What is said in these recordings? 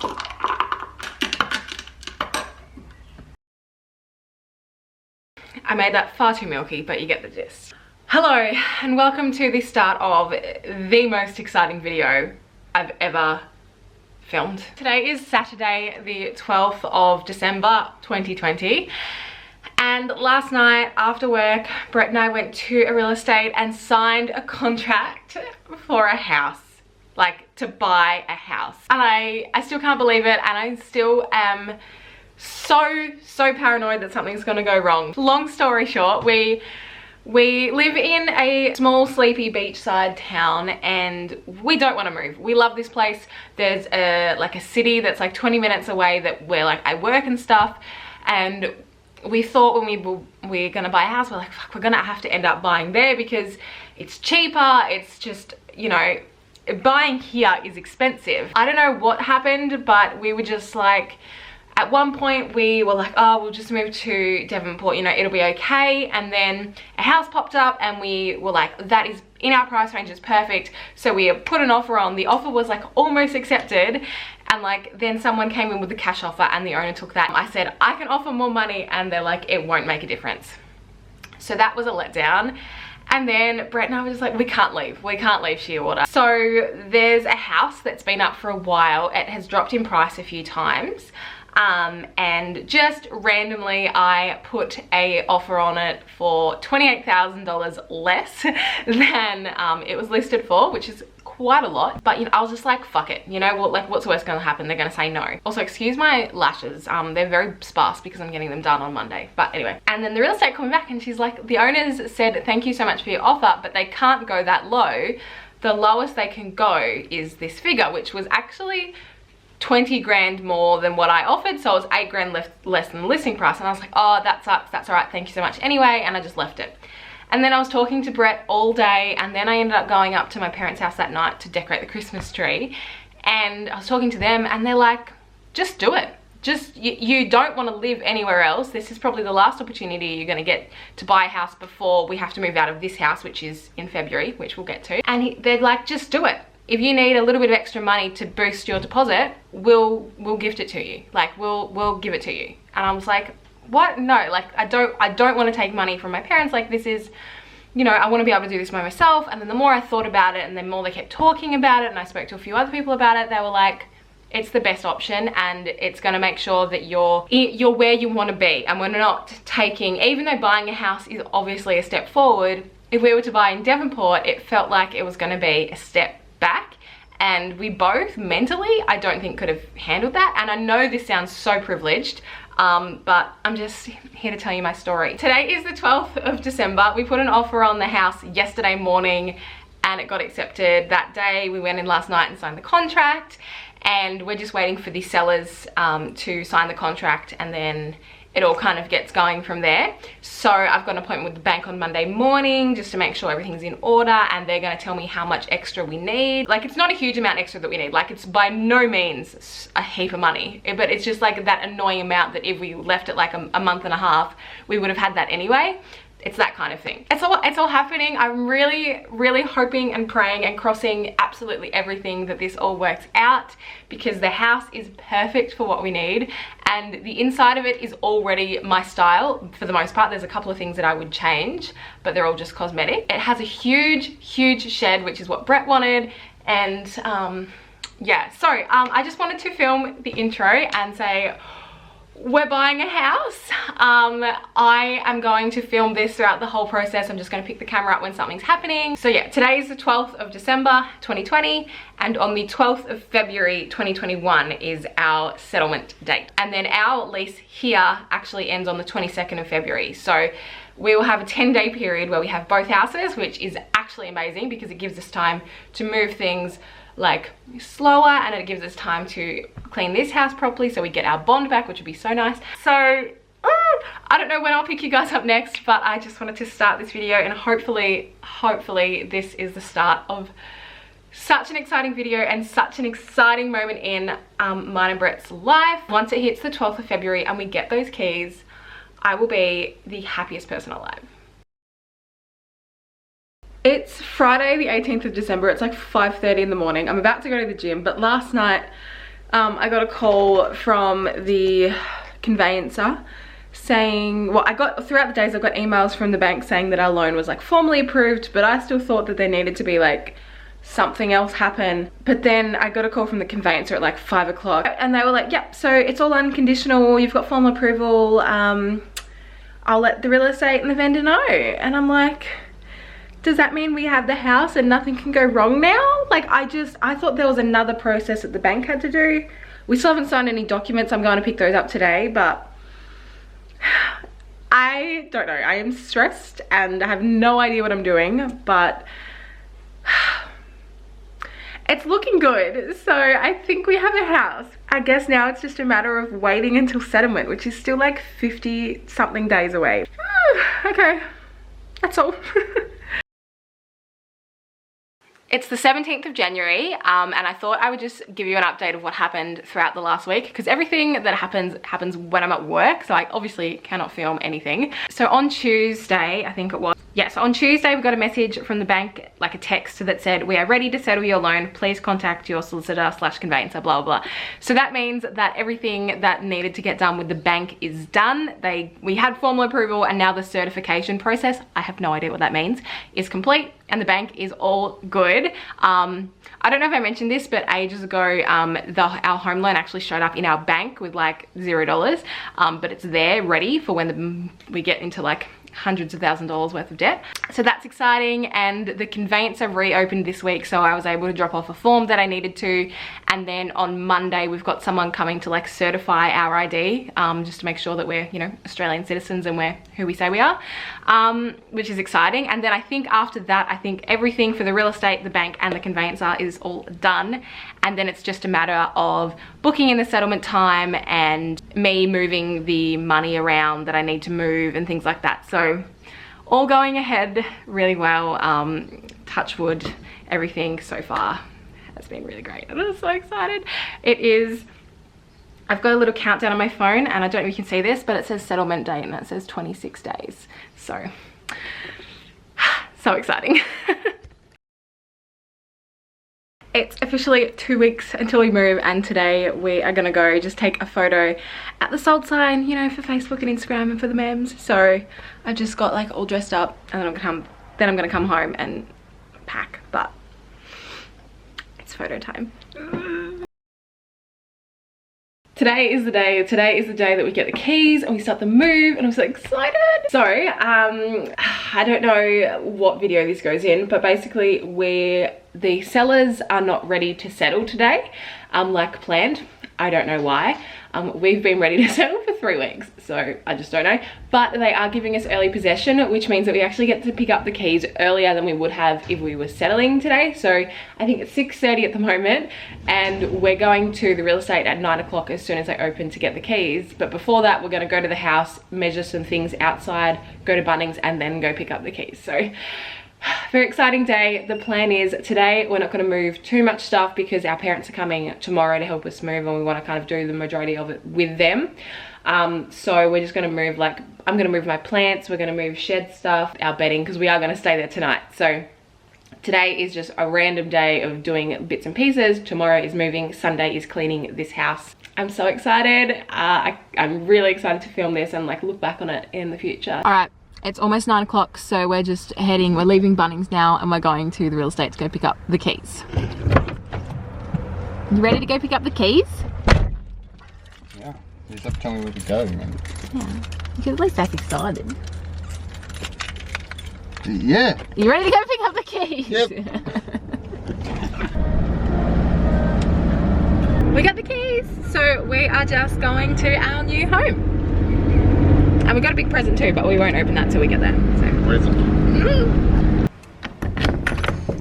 I made that far too milky, but you get the gist. Hello, and welcome to the start of the most exciting video I've ever filmed. Today is Saturday, the 12th of December, 2020. And last night after work, Brett and I went to a real estate and signed a contract for a house. Like, to buy a house. And I still can't believe it, and I still am so paranoid that something's gonna go wrong. Long story short, we live in a small sleepy beachside town and we don't want to move. We love this place. There's like a city that's like 20 minutes away that where like I work and stuff, and we thought when we're gonna buy a house, we're like, fuck, we're gonna have to end up buying there because it's cheaper. It's just, you know, buying here is expensive. I don't know what happened, but we were just like, at one point we were like, oh, we'll just move to Devonport, you know, it'll be okay. And then a house popped up and we were like, that is in our price range, is perfect. So we put an offer on. The offer was like almost accepted, and like then someone came in with the cash offer and the owner took that. I said, I can offer more money, and they're like, it won't make a difference. So that was a letdown. And then Brett and I were just like, we can't leave Shearwater. So there's a house that's been up for a while. It has dropped in price a few times. And just randomly I put a offer on it for $28,000 less than it was listed for, which is quite a lot. But you know, I was just like, fuck it, you know, well, like, what's the worst gonna happen? They're gonna say no. Also, excuse my lashes, they're very sparse because I'm getting them done on Monday, but anyway. And then the real estate called me back and she's like, the owners said thank you so much for your offer, but they can't go that low. The lowest they can go is this figure, which was actually 20 grand more than what I offered, so it was 8 grand less than the listing price. And I was like, oh, that sucks, that's all right, thank you so much anyway, and I just left it. And then I was talking to Brett all day, and then I ended up going up to my parents' house that night to decorate the Christmas tree, and I was talking to them and they're like, just do it. Just, you don't want to live anywhere else. This is probably the last opportunity you're going to get to buy a house before we have to move out of this house, which is in February, which we'll get to. And they're like, just do it. If you need a little bit of extra money to boost your deposit, we'll gift it to you. Like, we'll give it to you. And I was like, what? No, like, I don't want to take money from my parents. Like, this is, you know, I want to be able to do this by myself. And then the more I thought about it and the more they kept talking about it, and I spoke to a few other people about it, they were like, it's the best option, and it's going to make sure that you're where you want to be. And we're not taking, even though buying a house is obviously a step forward, if we were to buy in Devonport, it felt like it was going to be a step back, and we both mentally, I don't think, could have handled that. And I know this sounds so privileged, but I'm just here to tell you my story. Today is the 12th of December. We put an offer on the house yesterday morning and it got accepted that day. We went in last night and signed the contract, and we're just waiting for the sellers to sign the contract, and then it all kind of gets going from there. So I've got an appointment with the bank on Monday morning just to make sure everything's in order, and they're going to tell me how much extra we need. Like, it's not a huge amount extra that we need. Like, it's by no means a heap of money, but it's just like that annoying amount that if we left it like a month and a half, we would have had that anyway. It's that kind of thing. It's all happening. I'm really hoping and praying and crossing absolutely everything that this all works out, because the house is perfect for what we need, and the inside of it is already my style for the most part. There's a couple of things that I would change, but they're all just cosmetic. It has a huge shed, which is what Brett wanted, and yeah. So I just wanted to film the intro and say, we're buying a house. I am going to film this throughout the whole process. I'm just going to pick the camera up when something's happening. So yeah, today is the 12th of December 2020, and on the 12th of February 2021 is our settlement date. And then our lease here actually ends on the 22nd of February. So we will have a 10-day period where we have both houses, which is actually amazing because it gives us time to move things like slower, and it gives us time to clean this house properly so we get our bond back, which would be so nice. So I don't know when I'll pick you guys up next, but I just wanted to start this video, and hopefully this is the start of such an exciting video and such an exciting moment in mine and Brett's life. Once it hits the 12th of February and we get those keys, I will be the happiest person alive. It's Friday the 18th of December. It's like 5:30 in the morning. I'm about to go to the gym, but last night I got a call from the conveyancer saying, well, throughout the days I've got emails from the bank saying that our loan was like formally approved, but I still thought that there needed to be like something else happen. But then I got a call from the conveyancer at like 5 o'clock and they were like, yep, so it's all unconditional, you've got formal approval, I'll let the real estate and the vendor know. And I'm like, does that mean we have the house and nothing can go wrong now? Like, I thought there was another process that the bank had to do. We still haven't signed any documents. I'm going to pick those up today, but I don't know. I am stressed and I have no idea what I'm doing, but it's looking good. So I think we have a house. I guess now it's just a matter of waiting until settlement, which is still like 50 something days away. Okay, that's all. It's the 17th of January, and I thought I would just give you an update of what happened throughout the last week, because everything that happens when I'm at work, so I obviously cannot film anything. So on Tuesday, I think it was, yes, on Tuesday we got a message from the bank, like a text that said, we are ready to settle your loan, please contact your solicitor / conveyancer, blah, blah, blah. So that means that everything that needed to get done with the bank is done. We had formal approval, and now the certification process, I have no idea what that means, is complete, and the bank is all good. I don't know if I mentioned this, but ages ago, our home loan actually showed up in our bank with like $0, but it's there ready for when we get into like hundreds of $1,000s worth of debt. So that's exciting, and the conveyancer reopened this week, so I was able to drop off a form that I needed to, and then on Monday we've got someone coming to like certify our ID, just to make sure that we're, you know, Australian citizens and we're who we say we are, which is exciting. And then I think after that, I think everything for the real estate, the bank and the conveyancer is all done, and then it's just a matter of booking in the settlement time and me moving the money around that I need to move and things like that. So all going ahead really well. Touch wood, everything so far has been really great. I'm so excited. I've got a little countdown on my phone, and I don't know if you can see this, but it says settlement date and it says 26 days. So exciting. It's officially 2 weeks until we move, and today we are gonna go just take a photo at the sold sign, you know, for Facebook and Instagram and for the memes. So I've just got like all dressed up, and then I'm gonna come home and pack, but it's photo time. Today is the day that we get the keys and we start the move, and I'm so excited. So, I don't know what video this goes in, but basically the sellers are not ready to settle today, like planned. I don't know why. We've been ready to settle for 3 weeks, so I just don't know. But they are giving us early possession, which means that we actually get to pick up the keys earlier than we would have if we were settling today. So I think it's 6:30 at the moment, and we're going to the real estate at 9 o'clock as soon as they open to get the keys. But before that, we're gonna go to the house, measure some things outside, go to Bunnings, and then go pick up the keys. So very exciting day. The plan is today we're not going to move too much stuff because our parents are coming tomorrow to help us move, and we want to kind of do the majority of it with them. So we're just going to move, like, I'm going to move my plants, we're going to move shed stuff, our bedding, because we are going to stay there tonight. So today is just a random day of doing bits and pieces. Tomorrow is moving, Sunday is cleaning this house. I'm so excited. I'm really excited to film this and like look back on it in the future. All right. It's almost 9 o'clock, so we're leaving Bunnings now, and we're going to the real estate to go pick up the keys. You ready to go pick up the keys? Yeah, you just have to tell me where to go, man. Yeah, you can at least act excited. Yeah. You ready to go pick up the keys? Yep. We got the keys, so we are just going to our new home. And we got a big present too, but we won't open that till we get there. So. Present.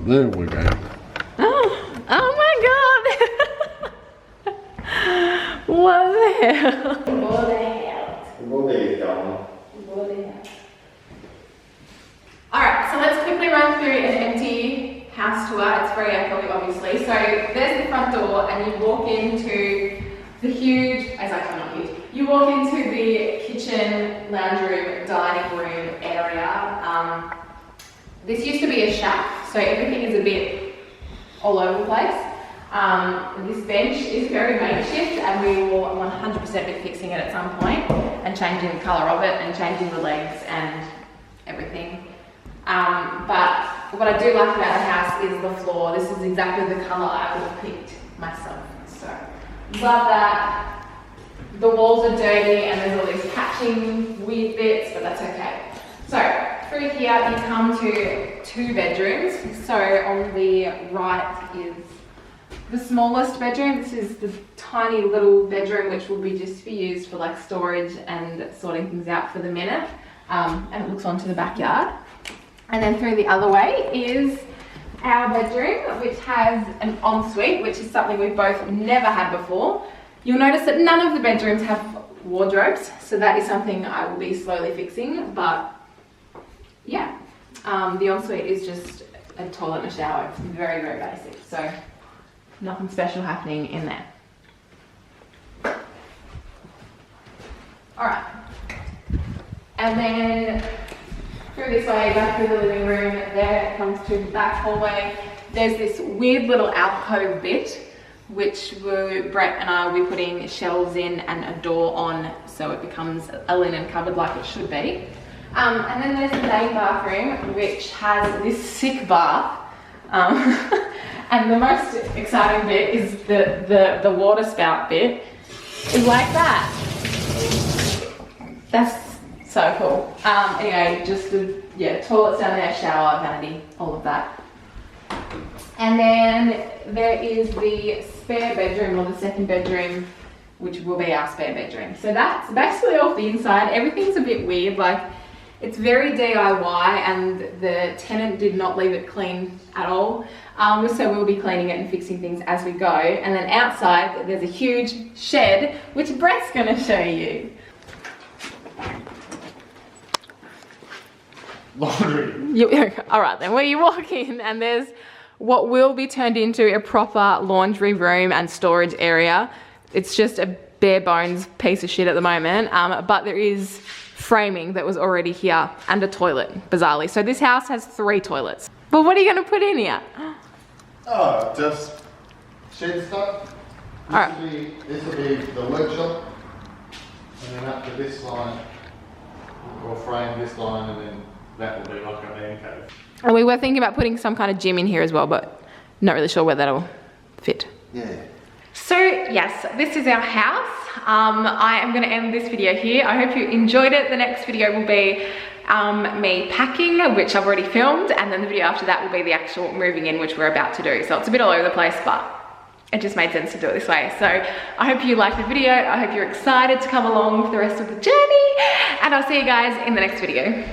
There we go. Oh my god! What the hell? What the hell? What are you doing? What the hell? Alright, so let's quickly run through an empty house tour. It's very echoey, obviously. So there's the front door, and you walk into the huge, it's actually not huge, you walk into the kitchen, lounge room, dining room area. This used to be a shack, so everything is a bit all over the place. This bench is very makeshift and we will 100% be fixing it at some point and changing the colour of it and changing the legs and everything. But what I do like about the house is the floor. This is exactly the colour I would have picked myself. So, love that. The walls are dirty and there's all these catching weird bits, but that's okay. So, through here you come to 2 bedrooms. So, on the right is the smallest bedroom. This is the tiny little bedroom which will be just be used for like storage and sorting things out for the minute. And it looks onto the backyard. And then through the other way is our bedroom, which has an ensuite, which is something we've both never had before. You'll notice that none of the bedrooms have wardrobes, so that is something I will be slowly fixing, but yeah. The ensuite is just a toilet and a shower. It's very, very basic, so nothing special happening in there. Alright. And then through this way, back through the living room, there it comes to the back hallway. There's this weird little alcove bit, which Brett and I will be putting shelves in and a door on so it becomes a linen cupboard like it should be. And then there's the main bathroom, which has this sick bath. And the most exciting bit is the water spout bit is like that. That's so cool. Anyway, just the toilets down there, shower, vanity, all of that. And then there is the spare bedroom, or the second bedroom, which will be our spare bedroom. So that's basically off the inside. Everything's a bit weird, like it's very DIY and the tenant did not leave it clean at all. So we'll be cleaning it and fixing things as we go. And then outside, there's a huge shed, which Brett's gonna show you. Laundry. All right then, well you walk in and there's what will be turned into a proper laundry room and storage area. It's just a bare bones piece of shit at the moment, but there is framing that was already here and a toilet, bizarrely. So this house has 3 toilets. But what are you gonna put in here? Oh, just shed stuff. This will be the workshop, and then up to this line, we'll frame this line, and then that will be like a man cave. And we were thinking about putting some kind of gym in here as well, but not really sure where that'll fit. Yeah. So yes, this is our house. I am going to end this video here. I hope you enjoyed it. The next video will be me packing, which I've already filmed, and then the video after that will be the actual moving in, which we're about to do. So it's a bit all over the place, but it just made sense to do it this way. So I hope you liked the video. I hope you're excited to come along for the rest of the journey, and I'll see you guys in the next video.